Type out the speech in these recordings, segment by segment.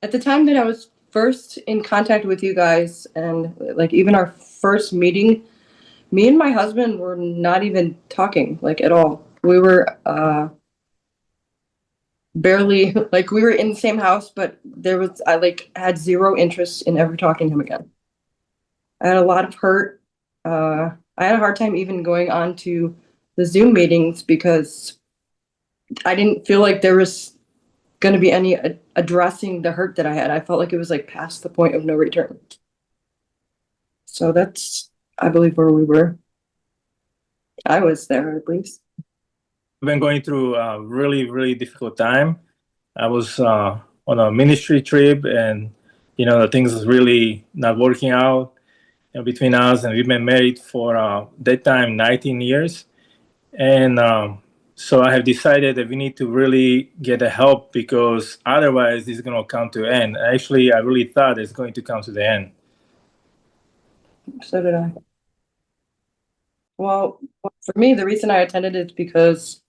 At the time that I was first in contact with you guys, and like even our first meeting, me and my husband were not even talking like at all. We were barely like we were in the same house, but I like had zero interest in ever talking to him again. I had a lot of hurt. I had a hard time even going on to the Zoom meetings because I didn't feel like there was going to be any addressing the hurt that I had. I felt like it was like past the point of no return. So that's, I believe, where we were. I was there at least. I've been going through a really, really difficult time. I was on a ministry trip, and the things is really not working out between us, and we've been married for that time 19 years, and so I have decided that we need to really get the help because otherwise it's going to come to an end. Actually, I really thought it's going to come to the end. So did I. Well, for me, the reason I attended is because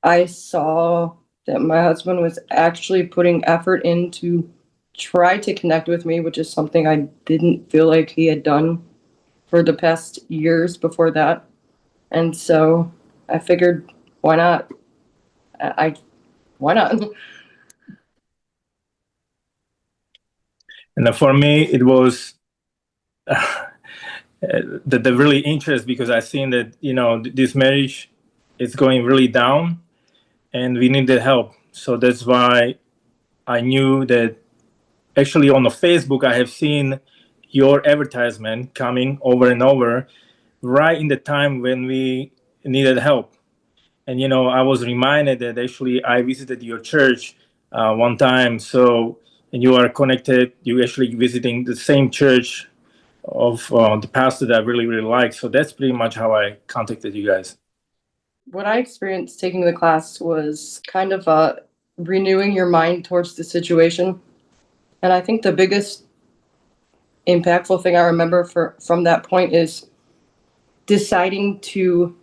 I saw that my husband was actually putting effort in to try to connect with me, which is something I didn't feel like he had done for the past years before that. And so I figured, why not? Why not? And for me, it was the really interest because I seen that this marriage is going really down, and we needed help. So that's why I knew that. Actually, on the Facebook, I have seen your advertisement coming over and over, right in the time when we needed help. And I was reminded that actually I visited your church one time. So, and you are connected. You actually visiting the same church of the pastor that I really, really like. So that's pretty much how I contacted you guys. What I experienced taking the class was kind of renewing your mind towards the situation. And I think the biggest impactful thing I remember from that point is deciding to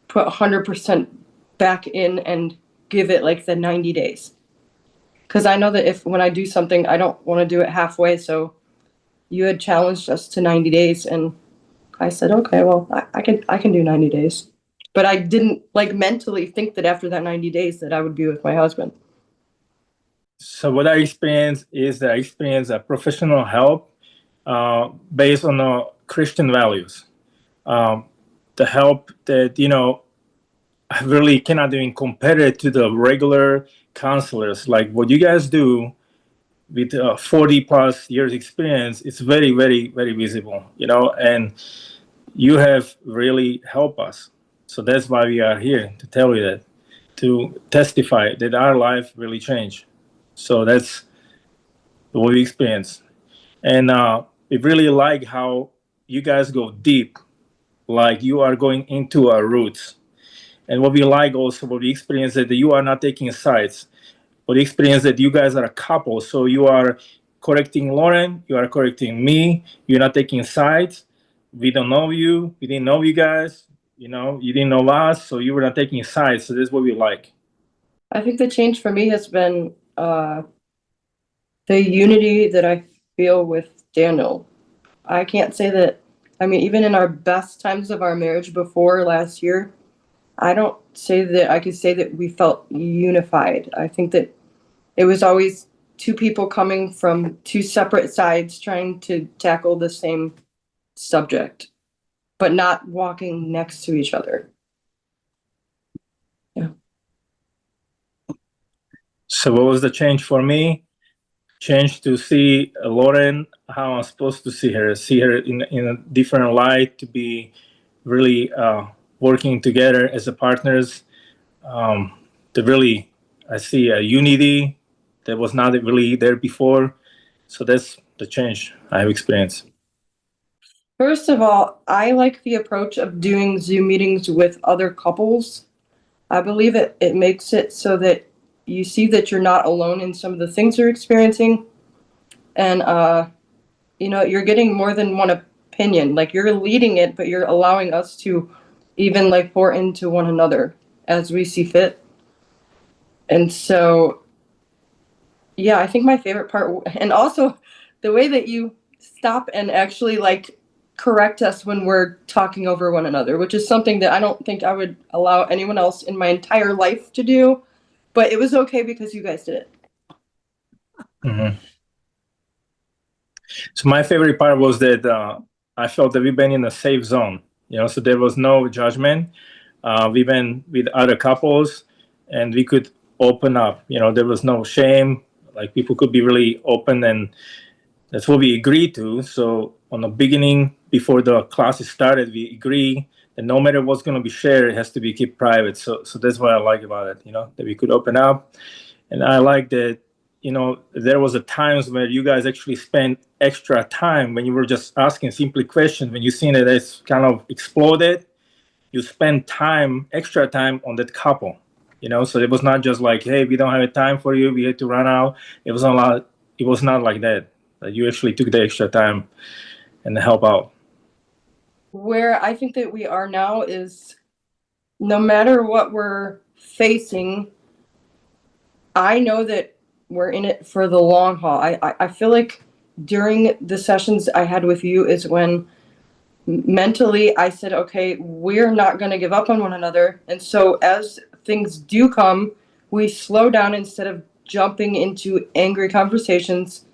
put 100% back in and give it like the 90 days. Because I know that when I do something, I don't want to do it halfway. So you had challenged us to 90 days, and I said, okay, well, I can do 90 days. But I didn't like mentally think that after that 90 days that I would be with my husband. So what I experienced is that I experienced a professional help based on Christian values. The help that I really cannot even compare it to the regular counselors. Like what you guys do with 40 plus years experience, it's very, very, very visible, and you have really helped us. So that's why we are here, to tell you that, to testify that our life really changed. So that's what we experience. And we really like how you guys go deep, like you are going into our roots. And what we like also, what we experience that you are not taking sides. What we experience that you guys are a couple. So you are correcting Lauren, you are correcting me, you're not taking sides. We don't know you, we didn't know you guys, you didn't know us, so you were not taking sides. So that's what we like. I think the change for me has been the unity that I feel with Daniel. I can't say that, I mean, even in our best times of our marriage before last year, I don't say that I could say that we felt unified. I think that it was always two people coming from two separate sides trying to tackle the same subject, but not walking next to each other. Yeah. So what was the change for me? Change to see Lauren how I'm supposed to see her in a different light, to be really working together as a partners. To really, I see a unity that was not really there before. So that's the change I have experienced. First of all, I like the approach of doing Zoom meetings with other couples. I believe it makes it so that you see that you're not alone in some of the things you're experiencing. And, you're getting more than one opinion. Like you're leading it, but you're allowing us to even like pour into one another as we see fit. And so Yeah, I think my favorite part, and also the way that you stop and actually like correct us when we're talking over one another, which is something that I don't think I would allow anyone else in my entire life to do. But it was okay because you guys did it. Mhm. So my favorite part was that I felt that we've been in a safe zone. So there was no judgment. We've been with other couples, and we could open up. There was no shame. Like people could be really open, and that's what we agreed to. So on the beginning, before the classes started, we agree that no matter what's going to be shared, it has to be kept private. So that's what I like about it. That we could open up, and I like that. There was a times where you guys actually spent extra time when you were just asking simply questions. When you seen that it's kind of exploded, you spend extra time on that couple. So it was not just like, hey, we don't have time for you, we had to run out. It was not like, it was not like that. You actually took the extra time and help out. Where I think that we are now is no matter what we're facing, I know that we're in it for the long haul. I feel like during the sessions I had with you is when mentally I said, okay, we're not going to give up on one another. And so as things do come, we slow down instead of jumping into angry conversations.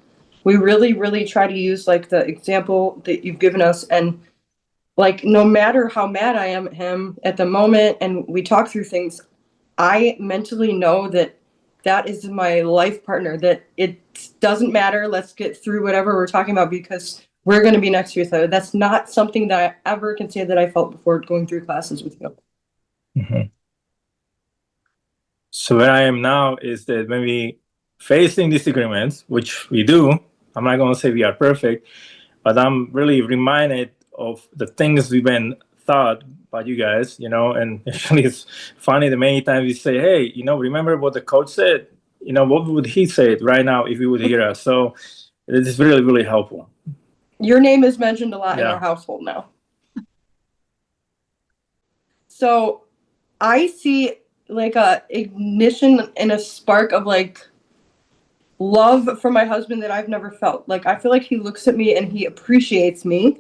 We really, really try to use like the example that you've given us. And like, no matter how mad I am at him at the moment, and we talk through things, I mentally know that that is my life partner, that it doesn't matter. Let's get through whatever we're talking about because we're going to be next to each other. That's not something that I ever can say that I felt before going through classes with you. Mm-hmm. So where I am now is that when we facing disagreements, which we do, I'm not going to say we are perfect, but I'm really reminded of the things we've been taught by you guys, and actually it's funny that many times we say, hey, remember what the coach said? What would he say right now if he would hear us? So it is really, really helpful. Your name is mentioned a lot in our household now. So I see like a ignition and a spark of like love for my husband that I've never felt. Like I feel like he looks at me and he appreciates me.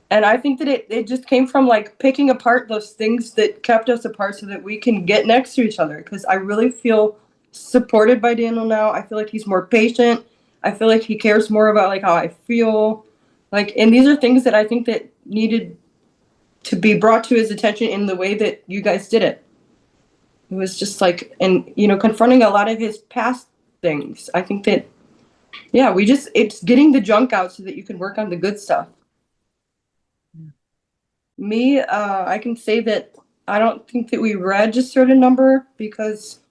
And I think that it just came from like picking apart those things that kept us apart so that we can get next to each other. Because I really feel supported by Daniel now. I feel like he's more patient. I feel like he cares more about like how I feel. Like, and these are things that I think that needed to be brought to his attention in the way that you guys did it. It was just like, and confronting a lot of his past things. I think that, yeah, it's getting the junk out so that you can work on the good stuff. Me, I can say that I don't think that we registered a number because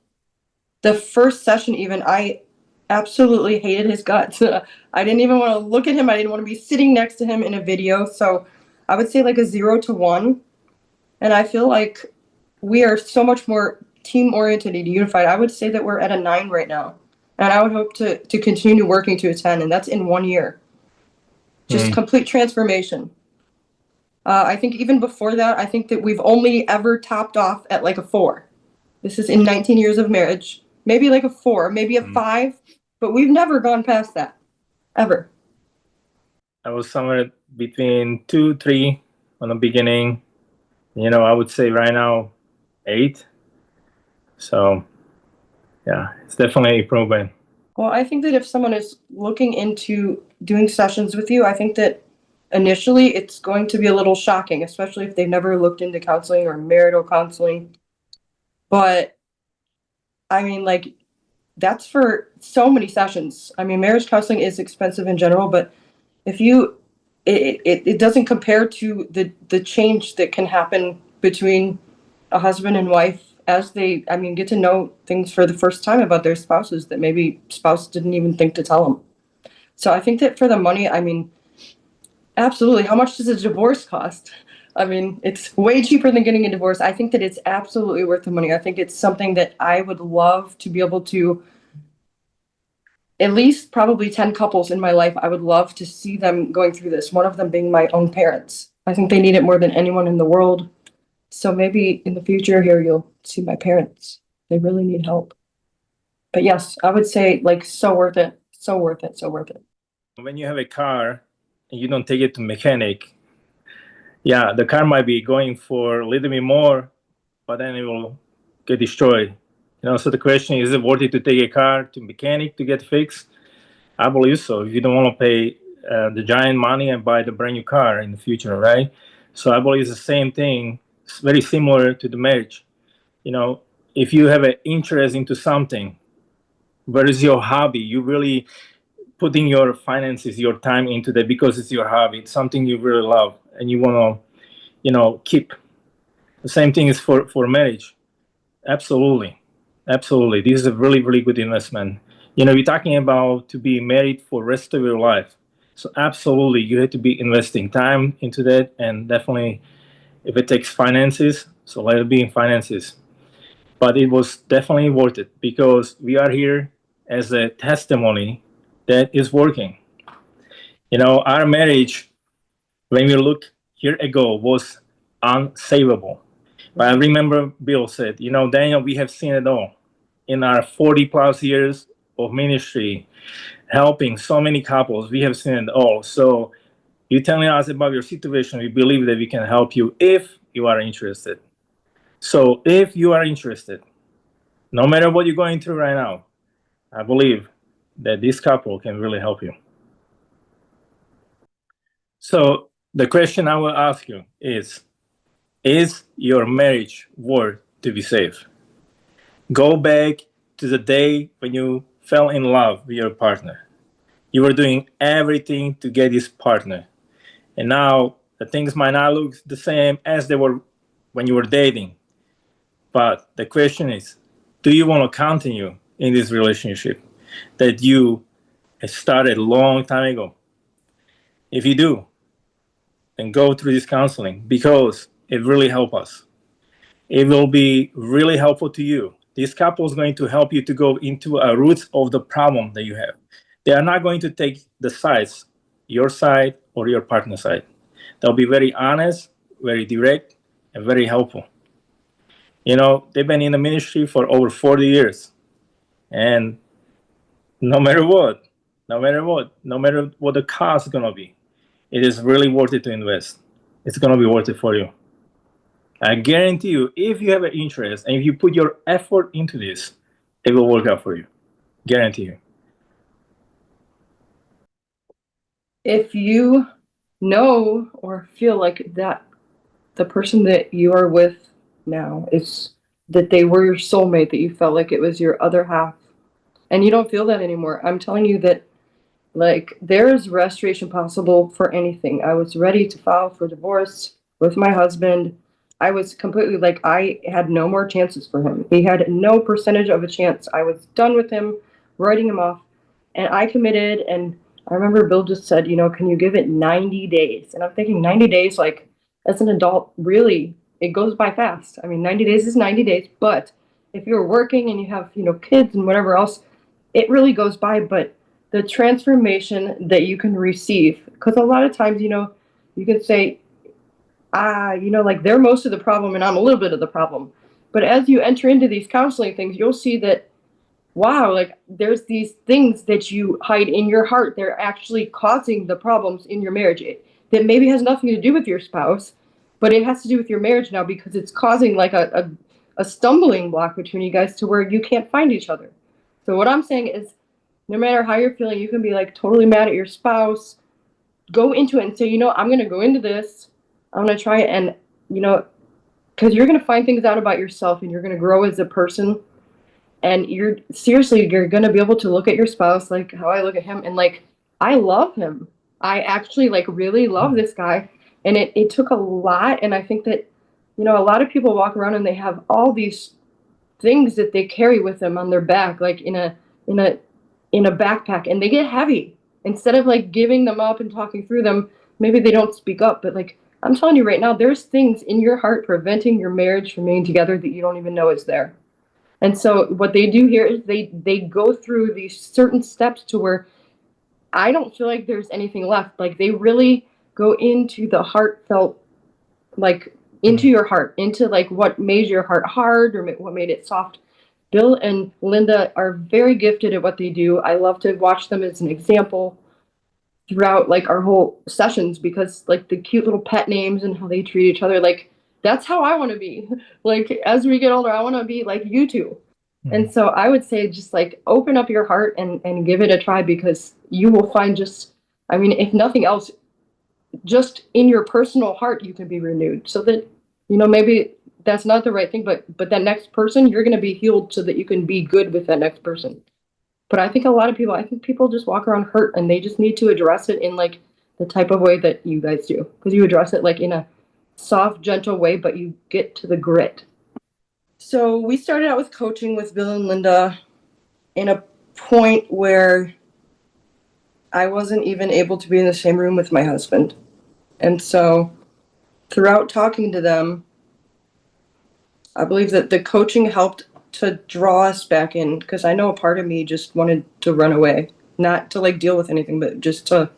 the first session even, I absolutely hated his guts. I didn't even want to look at him. I didn't want to be sitting next to him in a video. So I would say like a 0 to 1. And I feel like we are so much more team oriented and unified. I would say that we're at a 9 right now. And I would hope to continue working to a 10. And that's in 1 year. Just complete transformation. I think even before that, I think that we've only ever topped off at like a 4. This is in 19 years of marriage. Maybe like a 4, maybe a 5, but we've never gone past that, ever. I was somewhere between 2, 3 on the beginning. I would say right now 8. So yeah, it's definitely improvement. Well, I think that if someone is looking into doing sessions with you, I think that initially it's going to be a little shocking, especially if they've never looked into counseling or marital counseling. But I mean, like, that's for so many sessions. I mean, marriage counseling is expensive in general, but if you, it doesn't compare to the change that can happen between a husband and wife as they, I mean, get to know things for the first time about their spouses that maybe spouse didn't even think to tell them. So I think that for the money, I mean, absolutely. How much does a divorce cost? I mean, it's way cheaper than getting a divorce. I think that it's absolutely worth the money. I think it's something that I would love to be able to, at least probably 10 couples in my life, I would love to see them going through this, one of them being my own parents. I think they need it more than anyone in the world. So maybe in the future here, you'll see my parents. They really need help. But yes, I would say like so worth it. So worth it. So worth it. When you have a car and you don't take it to mechanic, yeah, the car might be going for a little bit more, but then it will get destroyed. So the question is it worth it to take a car to mechanic to get fixed? I believe so. If you don't want to pay the giant money and buy the brand new car in the future, right? So I believe it's the same thing. It's very similar to the marriage. If you have an interest into something, where is your hobby? You really putting your finances, your time into that because it's your hobby. It's something you really love and you want to, keep. The same thing is for marriage. Absolutely. Absolutely. This is a really, really good investment. We're talking about to be married for the rest of your life. So absolutely, you have to be investing time into that. And definitely, if it takes finances, so let it be in finances. But it was definitely worth it because we are here as a testimony that is working. Our marriage, when we look year ago, was unsavable. But I remember Bill said, Daniel, we have seen it all in our 40 plus years of ministry, helping so many couples. We have seen it all. So you're telling us about your situation. We believe that we can help you if you are interested. So if you are interested, no matter what you're going through right now, I believe that this couple can really help you. So the question I will ask you is your marriage worth to be saved? Go back to the day when you fell in love with your partner. You were doing everything to get this partner. And now the things might not look the same as they were when you were dating. But the question is, do you want to continue in this relationship that you started a long time ago? If you do, then go through this counseling because it really helps us. It will be really helpful to you. This couple is going to help you to go into a root of the problem that you have. They are not going to take the sides, your side or your partner's side. They'll be very honest, very direct, and very helpful. They've been in the ministry for over 40 years. And no matter what the cost is going to be, it is really worth it to invest. It's going to be worth it for you. I guarantee you, if you have an interest and if you put your effort into this, it will work out for you. Guarantee you. If you know or feel like that the person that you are with now is that they were your soulmate, that you felt like it was your other half, and you don't feel that anymore, I'm telling you that like there is restoration possible for anything. I was ready to file for divorce with my husband. I was completely like I had no more chances for him. He had no percentage of a chance. I was done with him, writing him off, and I committed. And I remember Bill just said, can you give it 90 days? And I'm thinking 90 days, like as an adult, really, it goes by fast. I mean, 90 days is 90 days, but if you're working and you have, kids and whatever else, it really goes by. But the transformation that you can receive, because a lot of times, you can say, like they're most of the problem and I'm a little bit of the problem. But as you enter into these counseling things, you'll see that, wow, like there's these things that you hide in your heart. They're actually causing the problems in your marriage that maybe has nothing to do with your spouse, but it has to do with your marriage now because it's causing like a stumbling block between you guys to where you can't find each other. So what I'm saying is, no matter how you're feeling, you can be like totally mad at your spouse. Go into it and say, I'm going to go into this. I'm going to try it. And, because you're going to find things out about yourself and you're going to grow as a person. And you're going to be able to look at your spouse like how I look at him. And like, I love him. I actually like really love this guy. And it took a lot. And I think that, a lot of people walk around and they have all these things that they carry with them on their back, like in a backpack, and they get heavy. Instead of like giving them up and talking through them, maybe they don't speak up. But like I'm telling you right now, there's things in your heart preventing your marriage from being together that you don't even know is there. And so what they do here is they go through these certain steps to where I don't feel like there's anything left. Like they really go into the heartfelt, like into your heart, into like what made your heart hard or what made it soft. Bill and Linda are very gifted at what they do. I love to watch them as an example throughout like our whole sessions because like the cute little pet names and how they treat each other, like that's how I want to be. Like as we get older, I want to be like you two. And so I would say just like open up your heart and give it a try because you will find just, I mean, if nothing else, just in your personal heart, you can be renewed so that, you know, maybe that's not the right thing, but that next person, you're going to be healed so that you can be good with that next person. But I think I think people just walk around hurt and they just need to address it in like the type of way that you guys do. Because you address it like in a soft, gentle way, but you get to the grit. So we started out with coaching with Bill and Linda in a point where I wasn't even able to be in the same room with my husband. And so throughout talking to them, I believe that the coaching helped to draw us back in because I know a part of me just wanted to run away, not to like deal with anything, but just to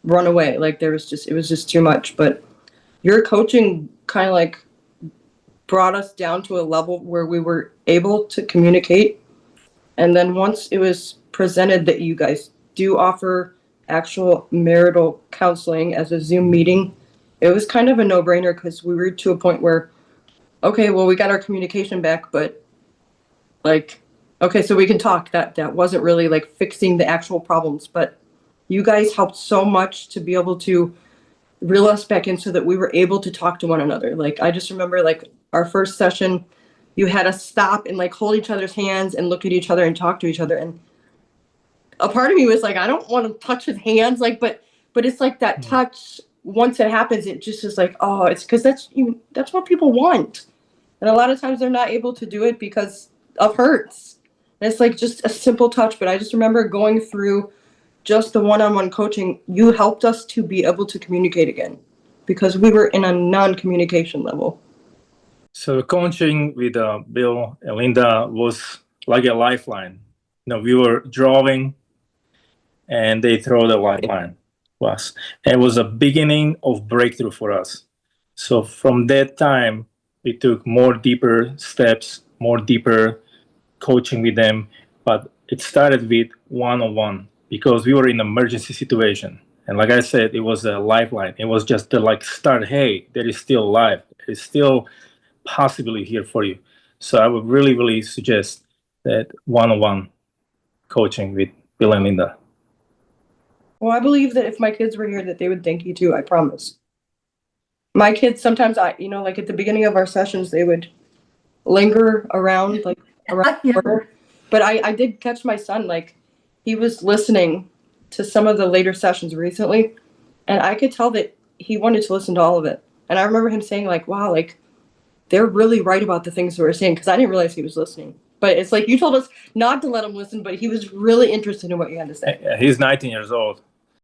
run away. Like it was just too much. But your coaching kind of like brought us down to a level where we were able to communicate. And then once it was presented that you guys do offer actual marital counseling as a Zoom meeting, it was kind of a no-brainer because we were to a point where, okay, well, we got our communication back, but like, okay, so we can talk. That wasn't really like fixing the actual problems, but you guys helped so much to be able to reel us back in so that we were able to talk to one another. Like, I just remember like our first session, you had us stop and like hold each other's hands and look at each other and talk to each other. And a part of me was like, I don't want to touch his hands, like, but it's like that touch. Once it happens, it just is like, oh, it's because that's what people want. And a lot of times they're not able to do it because of hurts. And it's like just a simple touch. But I just remember going through just the one-on-one coaching, you helped us to be able to communicate again because we were in a non-communication level. So coaching with Bill and Linda was like a lifeline. You know, we were drawing and they throw the lifeline to us. And it was a beginning of breakthrough for us. So from that time, we took more deeper steps, more deeper coaching with them. But it started with one-on-one because we were in an emergency situation. And like I said, it was a lifeline. It was just to like start, hey, there is still life. It's still possibly here for you. So I would really, really suggest that one-on-one coaching with Bill and Linda. Well, I believe that if my kids were here, that they would thank you too. I promise. My kids sometimes, like at the beginning of our sessions, they would linger around, like around the corner. But I did catch my son, like he was listening to some of the later sessions recently, and I could tell that he wanted to listen to all of it. And I remember him saying, like, wow, like they're really right about the things that we're saying, because I didn't realize he was listening. But it's like you told us not to let him listen, but he was really interested in what you had to say. He's 19 years old.